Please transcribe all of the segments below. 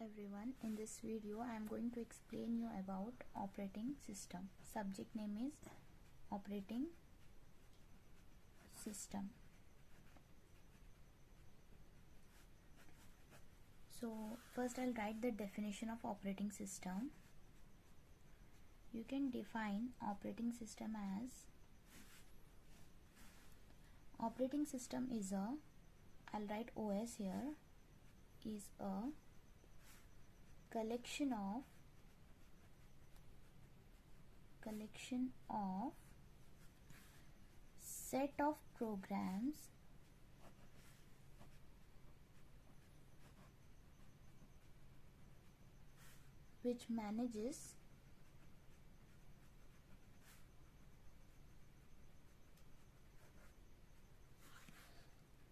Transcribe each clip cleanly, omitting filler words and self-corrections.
everyone, in this video I am going to explain you about operating system. Subject name is operating system. So first I'll write the definition of operating system. You can define operating system as operating system is a, I'll write OS here, is a collection of set of programs which manages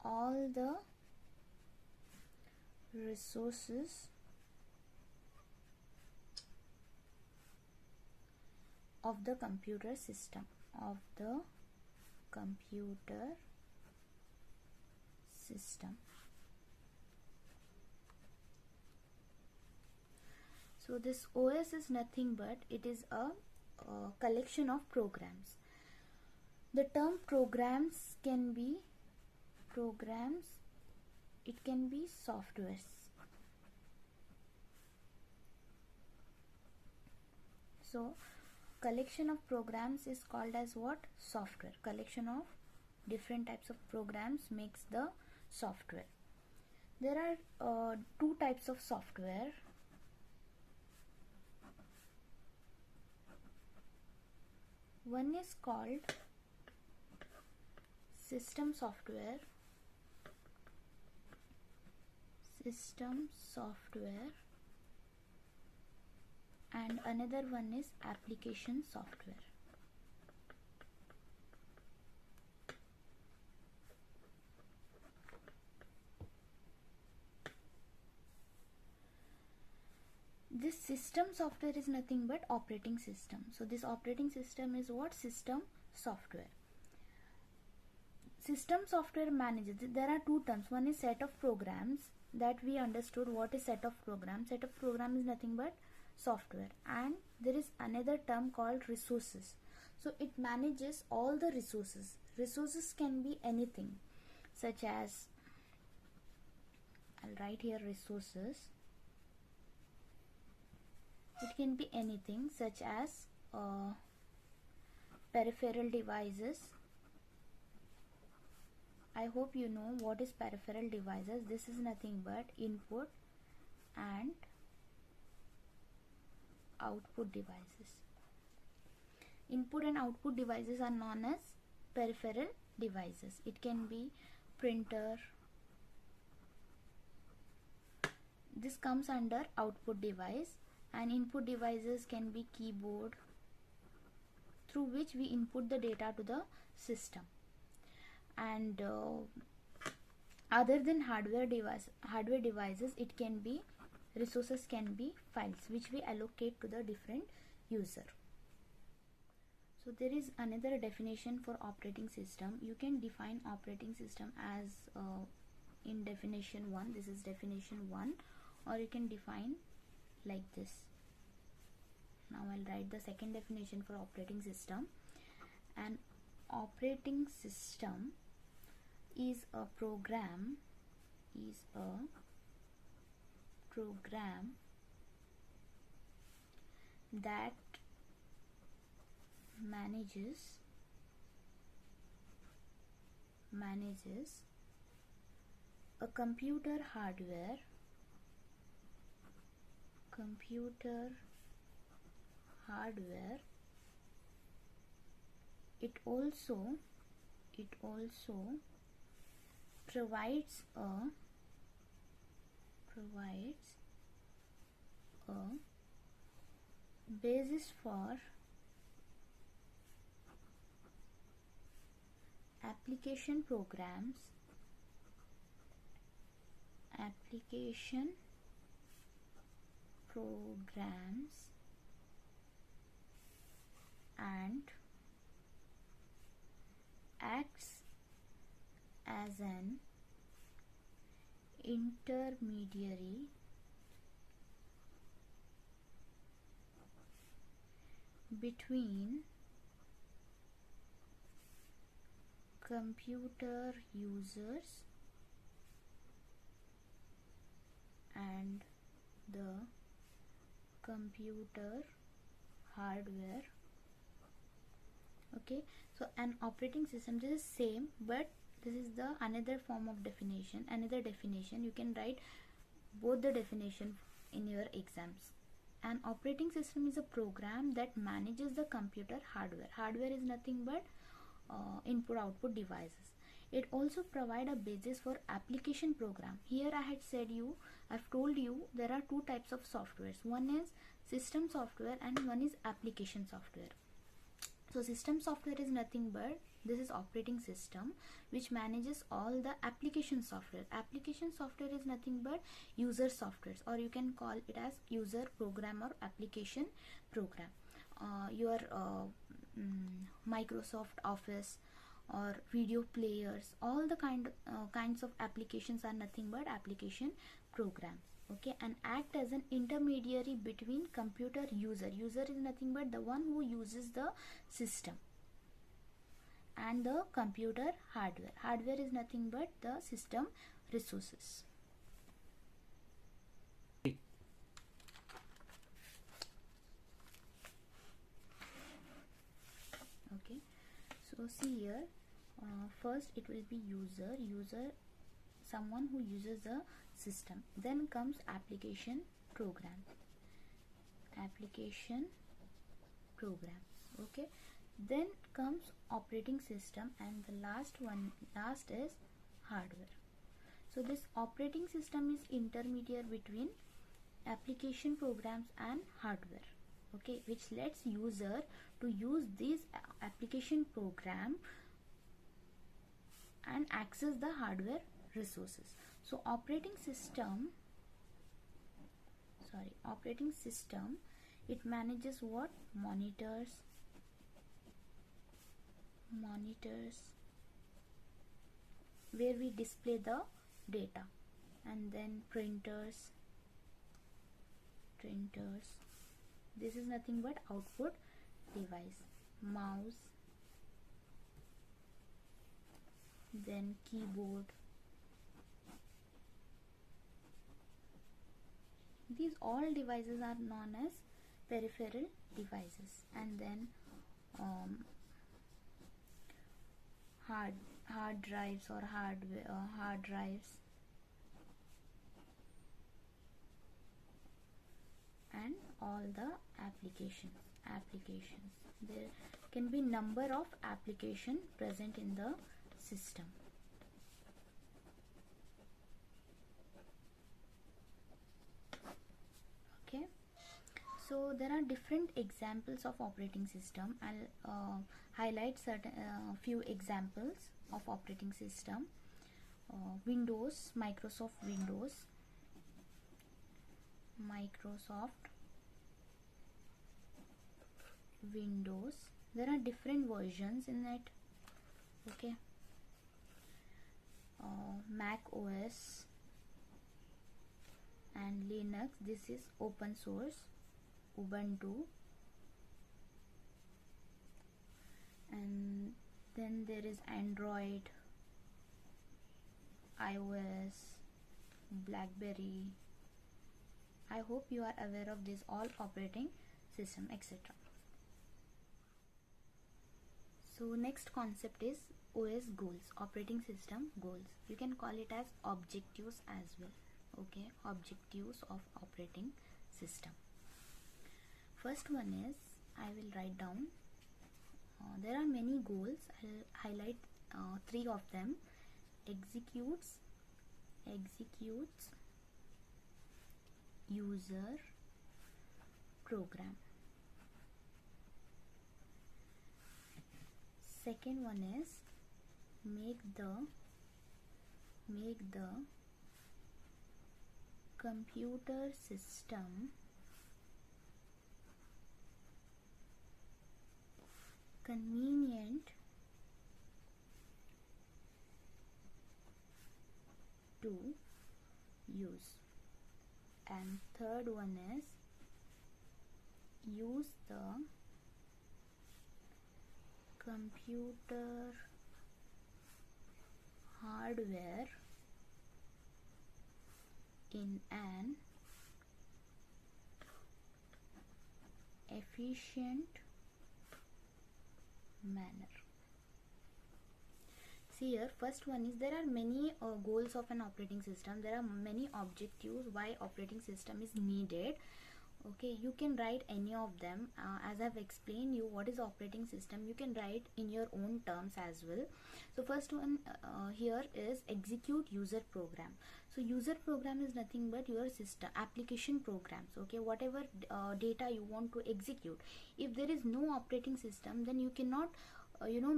all the resources of the computer system, So this OS is nothing but it is a collection of programs. The term programs can be it can be softwares. So collection of programs is called as what? Software. Collection of different types of programs makes the software. There are two types of software. One is called system software, and another one is application software. This system software is nothing but operating system. So this operating system is what? System software. System software manages, there are two terms. One is set of programs, that we understood what is set of programs. Set of program is nothing but software. And there is another term called resources. So it manages all the resources. Resources can be anything, such as, I'll write here resources. It can be anything such as peripheral devices. I hope you know what is peripheral devices. This is nothing but input and output devices. Input and output devices are known as peripheral devices. It can be printer. This comes under output device, and input devices can be keyboard, through which we input the data to the system. And other than hardware devices, it can be resources, can be files which we allocate to the different user. So there is another definition for operating system. You can define operating system as in definition 1. This is definition 1, or you can define like this. Now I'll write the second definition for operating system. An operating system is a program that manages a computer hardware, it also provides a basis for application programs and acts as an intermediary between computer users and the computer hardware. Okay, so an operating system, this is same, but this is the another form of definition, another definition. You can write both the definition in your exams. An operating system is a program that manages the computer hardware. Hardware is nothing but input output devices. It also provide a basis for application program. Here I've told you there are two types of softwares. One is system software and one is application software. So system software is nothing but this is operating system which manages all the application software. Application software is nothing but user softwares, or you can call it as user program or application program. Your Microsoft Office or video players, all the kinds of applications are nothing but application programs. Okay, and act as an intermediary between computer user. User is nothing but the one who uses the system, and the computer hardware. Hardware is nothing but the system resources. Okay, so see here, first it will be user, someone who uses the system. Then comes application program. Okay, then comes operating system, and the last is hardware. So this operating system is intermediate between application programs and hardware. Okay, which lets user to use this application program and access the hardware resources. So operating system, it manages what? Monitors, where we display the data, and then printers. This is nothing but output device. Mouse, then keyboard. These all devices are known as peripheral devices. And then hard drives or hard drives, and all the applications. There can be number of applications present in the system. Okay, so there are different examples of operating system. I'll highlight certain few examples of operating system. Windows, Microsoft Windows, there are different versions in it. Okay, Mac OS and Linux, this is open source, Ubuntu. And then there is Android, iOS, BlackBerry. I hope you are aware of this all operating system, etc. So next concept is OS goals, operating system goals. You can call it as objectives as well. Okay, objectives of operating system. First one is, I will write down, there are many goals. I'll highlight 3 of them. Executes user program. Second one is make the computer system convenient to use. And third one is use the computer hardware in an efficient manner. See here, first one is there are many goals of an operating system. There are many objectives why operating system is needed. Okay, you can write any of them. As I've explained you what is operating system, you can write in your own terms as well. So first one here is execute user program. So user program is nothing but your system application programs. Okay, whatever data you want to execute. If there is no operating system, then you cannot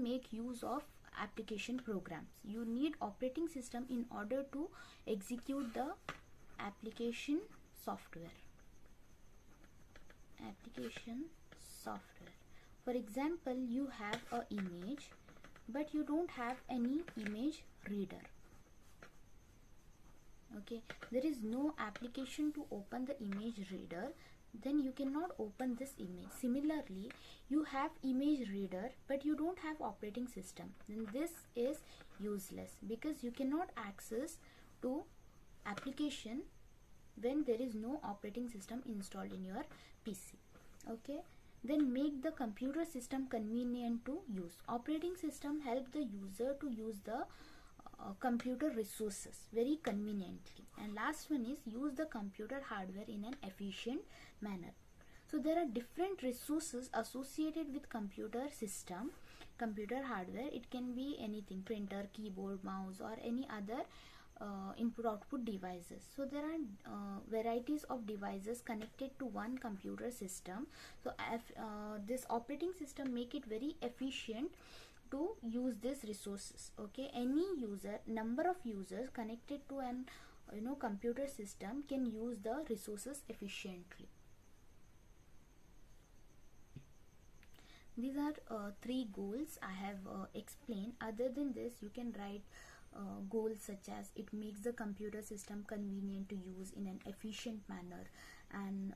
make use of application programs. You need operating system in order to execute the application software. For example, you have a image but you don't have any image reader. Okay, there is no application to open the image reader, then you cannot open this image. Similarly, you have image reader but you don't have operating system, then this is useless because you cannot access to application when there is no operating system installed in your PC. Okay, then make the computer system convenient to use. Operating system help the user to use the computer resources very conveniently. And last one is use the computer hardware in an efficient manner. So there are different resources associated with computer system, computer hardware. It can be anything, printer, keyboard, mouse, or any other input output devices. So there are varieties of devices connected to one computer system. So this operating system make it very efficient to use these resources. Okay, any user, number of users connected to an computer system can use the resources efficiently. These are three goals I have explained. Other than this, you can write goals such as it makes the computer system convenient to use in an efficient manner, and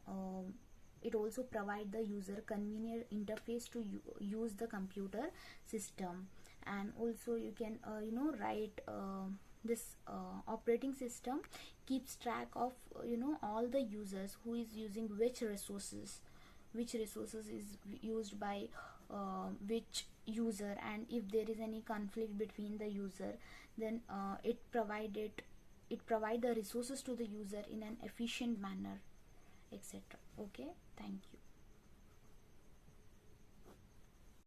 it also provide the user convenient interface to use the computer system. And also you can write this operating system keeps track of all the users who is using which resources is used by which user, and if there is any conflict between the user, then it provide the resources to the user in an efficient manner, etc. Okay, thank you.